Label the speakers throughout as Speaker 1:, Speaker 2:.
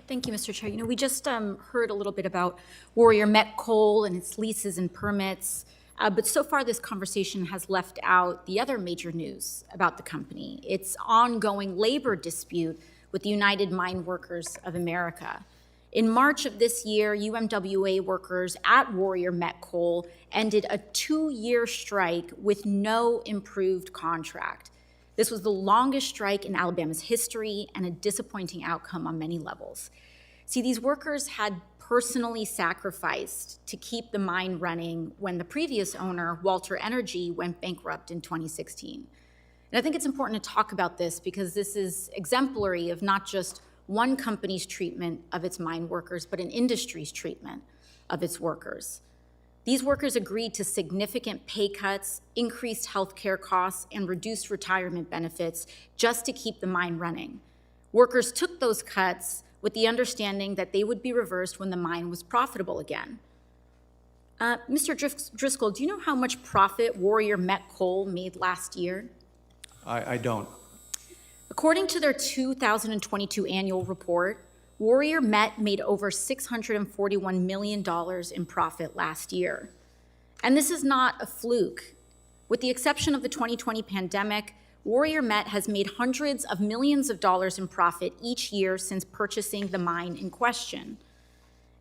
Speaker 1: Thank you, Mr. Chair. We just heard a little bit about Warrior Met Coal and its leases and permits, but so far this conversation has left out the other major news about the company, its ongoing labor dispute with the United Mine Workers of America. In March of this year, UMWA workers at Warrior Met Coal ended a 2-year strike with no improved contract. This was the longest strike in Alabama's history and a disappointing outcome on many levels. See, these workers had personally sacrificed to keep the mine running when the previous owner, Walter Energy, went bankrupt in 2016. And I think it's important to talk about this because this is exemplary of not just one company's treatment of its mine workers, but an industry's treatment of its workers. These workers agreed to significant pay cuts, increased healthcare costs, and reduced retirement benefits just to keep the mine running. Workers took those cuts with the understanding that they would be reversed when the mine was profitable again. Mr. Driscoll, do you know how much profit Warrior Met Coal made last year?
Speaker 2: I don't.
Speaker 1: According to their 2022 annual report, Warrior Met made over $641 million in profit last year. And this is not a fluke. With the exception of the 2020 pandemic, Warrior Met has made hundreds of millions of dollars in profit each year since purchasing the mine in question.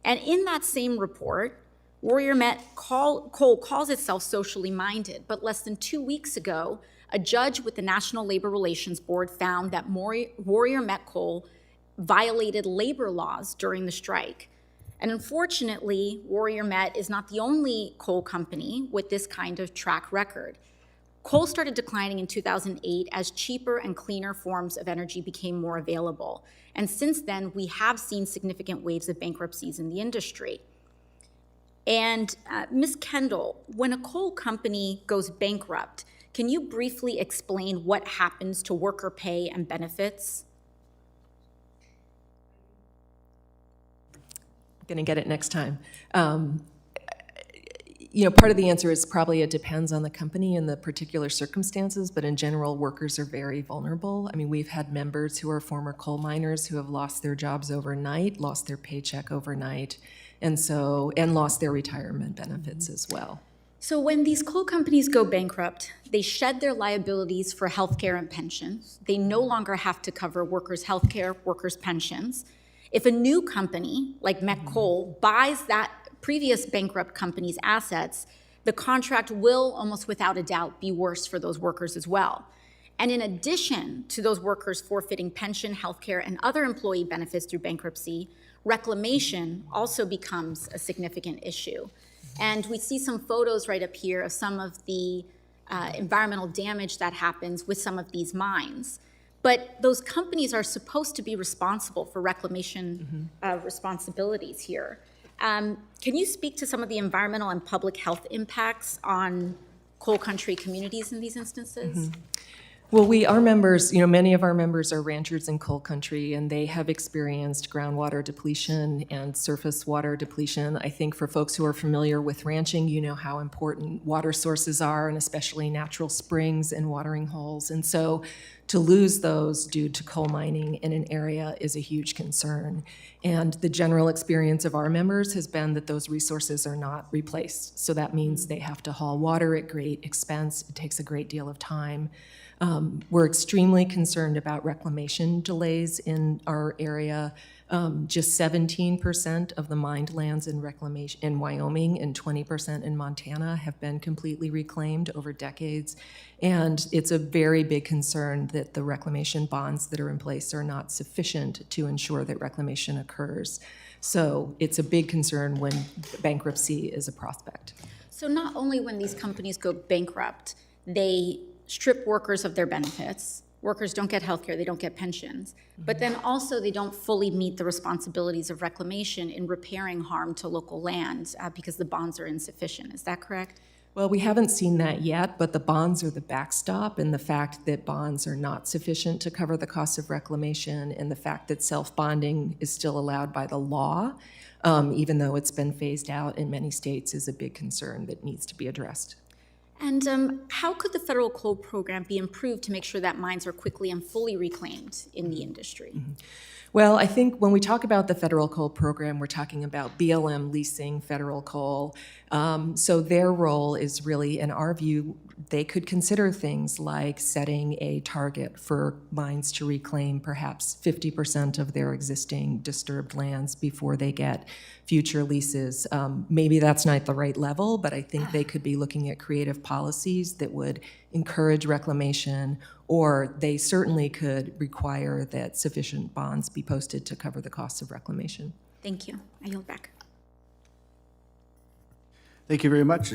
Speaker 1: And in that same report, Warrior Met Coal calls itself socially minded, but less than 2 weeks ago, a judge with the National Labor Relations Board found that Warrior Met Coal violated labor laws during the strike. And unfortunately, Warrior Met is not the only coal company with this kind of track record. Coal started declining in 2008 as cheaper and cleaner forms of energy became more available. And since then, we have seen significant waves of bankruptcies in the industry. And Ms. Kendall, when a coal company goes bankrupt, can you briefly explain what happens to worker pay and benefits?
Speaker 3: Going to get it next time. Part of the answer is probably it depends on the company and the particular circumstances, but in general, workers are very vulnerable. I mean, we've had members who are former coal miners who have lost their jobs overnight, lost their paycheck overnight, and lost their retirement benefits as well.
Speaker 1: So when these coal companies go bankrupt, they shed their liabilities for healthcare and pensions. They no longer have to cover workers' healthcare, workers' pensions. If a new company, like Met Coal, buys that previous bankrupt company's assets, the contract will, almost without a doubt, be worse for those workers as well. And in addition to those workers forfeiting pension, healthcare, and other employee benefits through bankruptcy, reclamation also becomes a significant issue. And we see some photos right up here of some of the environmental damage that happens with some of these mines. But those companies are supposed to be responsible for reclamation responsibilities here. Can you speak to some of the environmental and public health impacts on coal country communities in these instances?
Speaker 3: Well, our members, many of our members are ranchers in coal country, and they have experienced groundwater depletion and surface water depletion. I think for folks who are familiar with ranching, you know how important water sources are, and especially natural springs and watering holes. And so to lose those due to coal mining in an area is a huge concern. And the general experience of our members has been that those resources are not replaced. So that means they have to haul water at great expense. It takes a great deal of time. We're extremely concerned about reclamation delays in our area. Just 17% of the mined lands in reclamation in Wyoming and 20% in Montana have been completely reclaimed over decades. And it's a very big concern that the reclamation bonds that are in place are not sufficient to ensure that reclamation occurs. So it's a big concern when bankruptcy is a prospect.
Speaker 1: So not only when these companies go bankrupt, they strip workers of their benefits. Workers don't get health care, they don't get pensions. But then also they don't fully meet the responsibilities of reclamation in repairing harm to local lands because the bonds are insufficient. Is that correct?
Speaker 3: Well, we haven't seen that yet, but the bonds are the backstop, and the fact that bonds are not sufficient to cover the cost of reclamation, and the fact that self-bonding is still allowed by the law, even though it's been phased out in many states, is a big concern that needs to be addressed.
Speaker 1: And how could the federal coal program be improved to make sure that mines are quickly and fully reclaimed in the industry?
Speaker 3: Well, I think when we talk about the federal coal program, we're talking about BLM leasing federal coal. So their role is really, in our view, they could consider things like setting a target for mines to reclaim perhaps 50% of their existing disturbed lands before they get future leases. Maybe that's not the right level, but I think they could be looking at creative policies that would encourage reclamation, or they certainly could require that sufficient bonds be posted to cover the costs of reclamation.
Speaker 1: Thank you. I yield back.
Speaker 2: Thank you very much.